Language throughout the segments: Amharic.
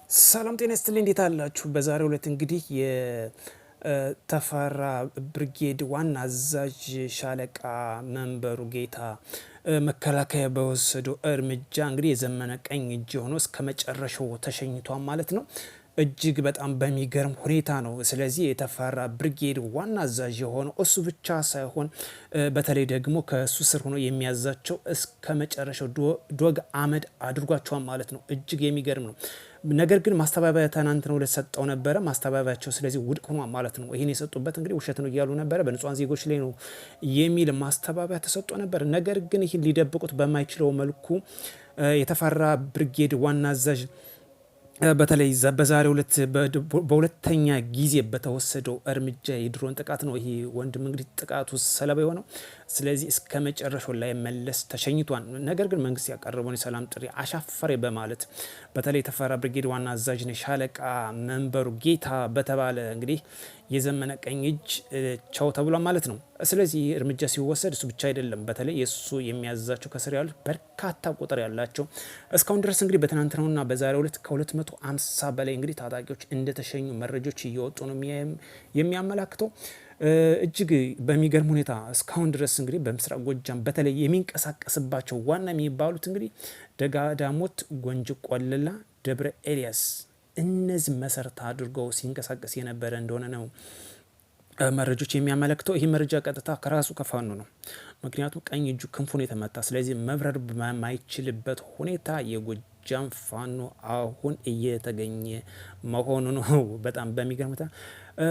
ሰላም ጤና ይስጥልኝ እንዴት አላችሁ? በዛሬው ዕለት እንግዲህ የተፈራ ብርጌድ ዋና አዛዥ ሻለቃ መንበሩ ጌታ መከላከያ በወሰደው እርምጃ እንግዲህ የዘመነ ቀኝ እጅ ሆኖ እስከ መጨረሻው ተሸኝቷል ማለት ነው። እጅግ በጣም በሚገርም ሁኔታ ነው። ስለዚህ የተፈራ ብርጌድ ዋና አዛዥ የሆነው እሱ ብቻ ሳይሆን በተለይ ደግሞ ከእሱ ስር ሆኖ የሚያዛቸው እስከ መጨረሻው ዶግ አመድ አድርጓቸዋል ማለት ነው። እጅግ የሚገርም ነው። ነገር ግን ማስተባበያ ትናንት ነው ለሰጠው ነበረ ማስተባበያቸው ስለዚህ ውድቅ ሆኗል ማለት ነው። ይሄን የሰጡበት እንግዲህ ውሸት ነው እያሉ ነበረ፣ በንጹሃን ዜጎች ላይ ነው የሚል ማስተባበያ ተሰጥቶ ነበር። ነገር ግን ይህን ሊደብቁት በማይችለው መልኩ የተፈራ ብርጌድ ዋና አዛዥ በተለይ በዛሬው ዕለት በሁለተኛ ጊዜ በተወሰደው እርምጃ የድሮን ጥቃት ነው ይሄ ወንድም እንግዲህ ጥቃቱ ሰለባ የሆነው። ስለዚህ እስከ መጨረሻው ላይ መለስ ተሸኝቷል። ነገር ግን መንግስት ያቀረበውን የሰላም ጥሪ አሻፈሬ በማለት በተለይ የተፈራ ብርጌድ ዋና አዛዥ ሻለቃ መንበሩ ጌታ በተባለ እንግዲህ የዘመነ ቀኝ እጅ ቻው ተብሏል ማለት ነው። ስለዚህ እርምጃ ሲወሰድ እሱ ብቻ አይደለም፣ በተለይ የእሱ የሚያዛቸው ከስር ያሉት በርካታ ቁጥር ያላቸው እስካሁን ድረስ እንግዲህ በትናንትናውና በዛሬው ዕለት ከ250 በላይ እንግዲህ ታጣቂዎች እንደተሸኙ መረጃዎች እየወጡ ነው የሚያመላክተው። እጅግ በሚገርም ሁኔታ እስካሁን ድረስ እንግዲህ በምስራቅ ጎጃም በተለይ የሚንቀሳቀስባቸው ዋና የሚባሉት እንግዲህ ደጋዳሞት፣ ጎንጅ ቆለላ፣ ደብረ ኤልያስ እነዚህ መሰረት አድርገው ሲንቀሳቀስ የነበረ እንደሆነ ነው መረጃዎች የሚያመለክተው። ይህ መረጃ ቀጥታ ከራሱ ከፋኖ ነው። ምክንያቱም ቀኝ እጁ ክንፉን የተመታ ስለዚህ መብረር በማይችልበት ሁኔታ የጎጃም ፋኖ አሁን እየተገኘ መሆኑ ነው። በጣም በሚገርምታ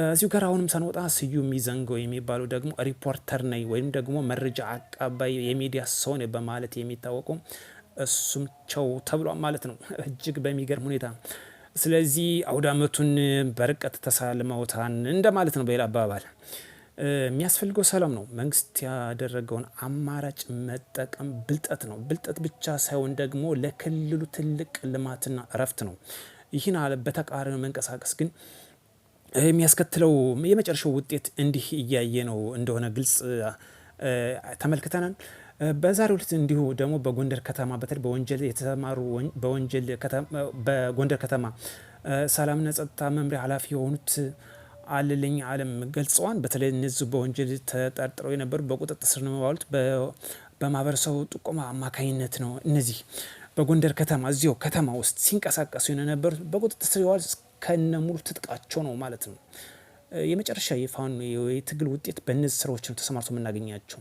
እዚሁ ጋር አሁንም ሳንወጣ ስዩም ሚዘንገው የሚባለው ደግሞ ሪፖርተር ነኝ ወይም ደግሞ መረጃ አቃባይ የሚዲያ ሰው ነኝ በማለት የሚታወቀው እሱም ቸው ተብሏል ማለት ነው። እጅግ በሚገርም ሁኔታ ስለዚህ አውደ ዓመቱን በርቀት ተሳልመውታን እንደማለት ነው። በሌላ አባባል የሚያስፈልገው ሰላም ነው። መንግስት ያደረገውን አማራጭ መጠቀም ብልጠት ነው። ብልጠት ብቻ ሳይሆን ደግሞ ለክልሉ ትልቅ ልማትና እረፍት ነው። ይህን በተቃራኒው መንቀሳቀስ ግን የሚያስከትለው የመጨረሻው ውጤት እንዲህ እያየ ነው እንደሆነ ግልጽ ተመልክተናል። በዛሬው ዕለት እንዲሁ ደግሞ በጎንደር ከተማ በተለይ በወንጀል የተማሩ በጎንደር ከተማ ሰላምና ጸጥታ መምሪያ ኃላፊ የሆኑት አለልኝ አለም ገልጸዋል። በተለይ እነዚህ በወንጀል ተጠርጥረው የነበሩ በቁጥጥር ስር ነው የዋሉት። በማህበረሰቡ ጥቆማ አማካኝነት ነው እነዚህ በጎንደር ከተማ እዚሁ ከተማ ውስጥ ሲንቀሳቀሱ የነበሩት በቁጥጥር ስር የዋሉት ከነ ሙሉ ትጥቃቸው ነው ማለት ነው። የመጨረሻ የፋኖ የትግል ውጤት በእነዚህ ስራዎች ነው ተሰማርቶ የምናገኛቸው።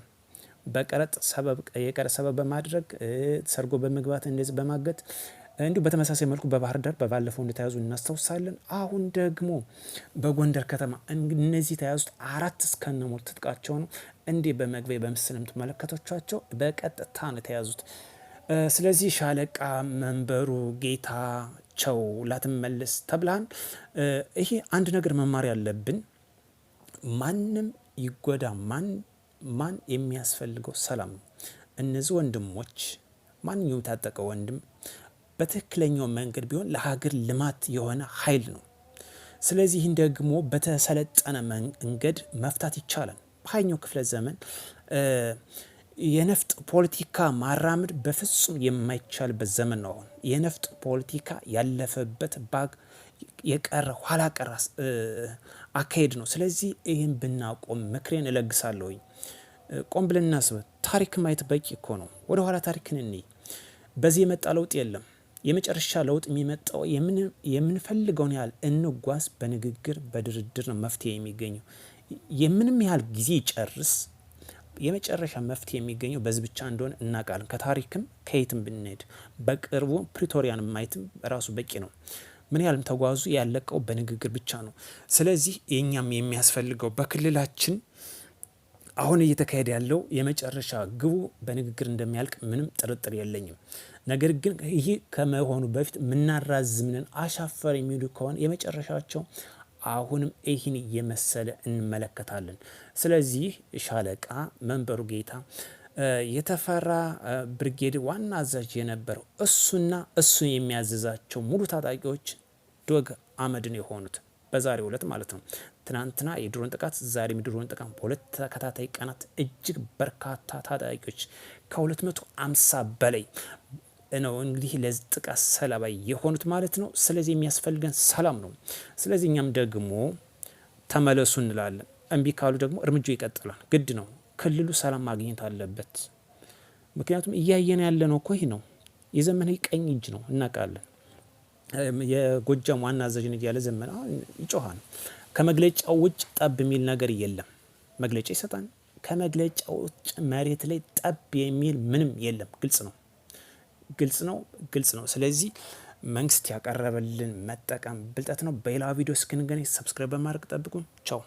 በቀረጥ ሰበብ በማድረግ ሰርጎ በመግባት እንደዚህ በማገት እንዲሁ በተመሳሳይ መልኩ በባህር ዳር በባለፈው እንደተያዙ እናስታውሳለን። አሁን ደግሞ በጎንደር ከተማ እነዚህ ተያዙት 4 እስከነሙሉ ትጥቃቸው ነው። እንዲህ በመግቢያ በምስል የምትመለከቷቸው በቀጥታ ነው የተያዙት። ስለዚህ ሻለቃ መንበሩ ጌታቸው ላትመለስ ተብላን። ይሄ አንድ ነገር መማር ያለብን ማንም ይጎዳ ማን የሚያስፈልገው ሰላም ነው። እነዚህ ወንድሞች ማንኛውም የታጠቀ ወንድም በትክክለኛው መንገድ ቢሆን ለሀገር ልማት የሆነ ኃይል ነው። ስለዚህ ይህን ደግሞ በተሰለጠነ መንገድ መፍታት ይቻላል። በሃያኛው ክፍለ ዘመን የነፍጥ ፖለቲካ ማራመድ በፍጹም የማይቻልበት ዘመን ነው። አሁን የነፍጥ ፖለቲካ ያለፈበት የቀረ ኋላ ቀር አካሄድ ነው። ስለዚህ ይህን ብናቆም ምክሬን እለግሳለሁኝ። ቆም ብለን እናስብ። ታሪክ ማየት በቂ እኮ ነው። ወደ ኋላ ታሪክን እንይ። በዚህ የመጣ ለውጥ የለም። የመጨረሻ ለውጥ የሚመጣው የምንፈልገውን ያህል እንጓዝ፣ በንግግር በድርድር ነው መፍትሄ የሚገኘው። የምንም ያህል ጊዜ ይጨርስ የመጨረሻ መፍትሄ የሚገኘው በዚህ ብቻ እንደሆነ እናውቃለን። ከታሪክም ከየትም ብንሄድ በቅርቡ ፕሪቶሪያን ማየትም ራሱ በቂ ነው። ምን ያህልም ተጓዙ ያለቀው በንግግር ብቻ ነው። ስለዚህ የኛም የሚያስፈልገው በክልላችን አሁን እየተካሄደ ያለው የመጨረሻ ግቡ በንግግር እንደሚያልቅ ምንም ጥርጥር የለኝም። ነገር ግን ይህ ከመሆኑ በፊት ምናራዝምንን አሻፈር የሚሉ ከሆነ የመጨረሻቸው አሁንም ይህን እየመሰለ እንመለከታለን። ስለዚህ ሻለቃ መንበሩ ጌታ የተፈራ ብርጌድ ዋና አዛዥ የነበረው እሱና እሱ የሚያዘዛቸው ሙሉ ታጣቂዎች ዶግ አመድን የሆኑት በዛሬው ዕለት ማለት ነው። ትናንትና የድሮን ጥቃት፣ ዛሬም የድሮን ጥቃት በሁለት ተከታታይ ቀናት እጅግ በርካታ ታጣቂዎች ከ250 በላይ ነው እንግዲህ ለዚህ ጥቃት ሰለባ የሆኑት ማለት ነው። ስለዚህ የሚያስፈልገን ሰላም ነው። ስለዚህ እኛም ደግሞ ተመለሱ እንላለን። እምቢ ካሉ ደግሞ እርምጃው ይቀጥላል። ግድ ነው። ክልሉ ሰላም ማግኘት አለበት። ምክንያቱም እያየን ያለ ነው እኮ ይህ ነው። የዘመነ ቀኝ እጅ ነው እናውቃለን። የጎጃም ዋና አዛዥ እያለ ዘመነ ይጮሃል። ከመግለጫው ውጭ ጠብ የሚል ነገር የለም። መግለጫ ይሰጣል። ከመግለጫው ውጭ መሬት ላይ ጠብ የሚል ምንም የለም። ግልጽ ነው። ስለዚህ መንግስት ያቀረበልን መጠቀም ብልጠት ነው። በሌላ ቪዲዮ እስክንገናኝ ሰብስክራይብ በማድረግ ጠብቁን። ቻው